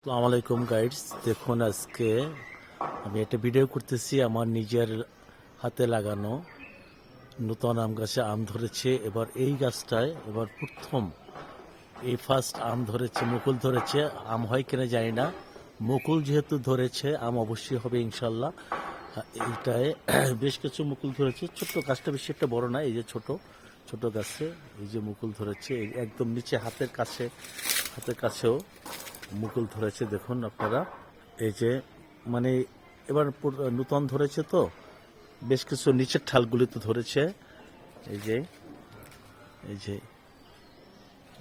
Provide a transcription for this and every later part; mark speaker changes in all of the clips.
Speaker 1: আসসালামু আলাইকুম গাইডস, দেখুন আজকে আমি একটা ভিডিও করতেছি। আমার নিজের হাতে লাগানো নতুন আম গাছে আম ধরেছে। এবার এই গাছটায় এবার প্রথম এই ফার্স্ট আম ধরেছে, মুকুল ধরেছে। আম হয় কিনা জানি না, মুকুল যেহেতু ধরেছে আম অবশ্যই হবে ইনশাল্লাহ। এইটায় বেশ কিছু মুকুল ধরেছে। ছোট্ট গাছটা বেশি একটা বড় না, এই যে ছোট ছোট গাছে এই যে মুকুল ধরেছে। একদম নিচে হাতের কাছেও মুকুল ধরেছে। দেখুন আপনারা, এই যে মানে এবার নূতন ধরেছে তো বেশ কিছু নিচের ঠালগুলিতে ধরেছে। এই যে এই যে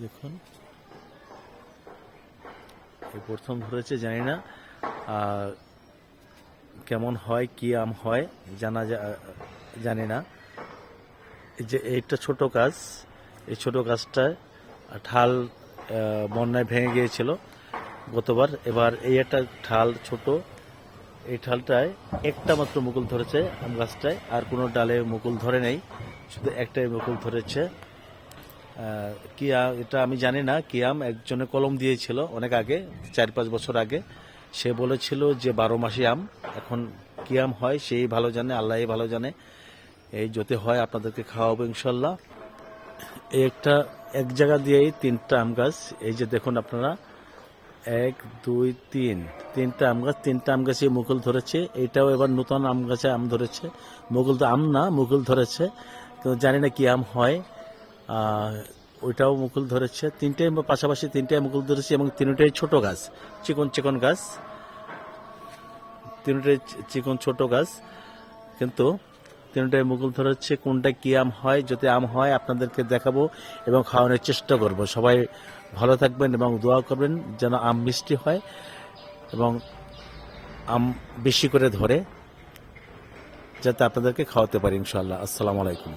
Speaker 1: দেখুন, এই প্রথম ধরেছে। জানি না কেমন হয়, কি আম হয় জানি না। এই যে এইটা ছোট গাছ, এই ছোট গাছটায় ঠাল বন্যায় ভেঙে গিয়েছিল গতবার। এবার এই একটা ঠাল ছোট, এই ঠালটায় একটা মাত্র মুকুল ধরেছে আম গাছটায়, আর কোনো ডালে মুকুল ধরে নেই, শুধু একটাই মুকুল ধরেছে। কি এটা আমি জানি না কি আম। একজনে কলম দিয়েছিল অনেক আগে, 4-5 বছর আগে। সে বলেছিল যে 12 মাসি আম। এখন কি আম হয় সেই ভালো জানে, আল্লাহই ভালো জানে। এই যদি হয় আপনাদেরকে খাওয়াবো ইনশাল্লাহ। এই এক জায়গা দিয়েই 3টা আম গাছ। এই যে দেখুন আপনারা, 1 2 3, 3টা আম গাছ, 3টা আম গাছে মুকুল ধরেছে। এইটাও এবার নতুন আম গাছে আম ধরেছে। মুকুল তো আম না, মুকুল ধরেছে, কিন্তু জানি না কি আম হয়। ওইটাও মুকুল ধরেছে। তিনটাই পাশাপাশি, তিনটাই মুকুল ধরেছে এবং তিনটাই ছোট গাছ, চিকন চিকন গাছ, তিনটাই চিকন ছোট গাছ, কিন্তু তিনটাই মুকুল ধরেছে। কোনটা কি আম হয়, যদি আম হয় আপনাদেরকে দেখাবো এবং খাওয়ানোর চেষ্টা করব। সবাই ভালো থাকবেন এবং দোয়া করবেন যেন আম মিষ্টি হয় এবং আম বেশি করে ধরে, যাতে আপনাদেরকে খাওয়াতে পারি ইনশাআল্লাহ। আসসালামু আলাইকুম।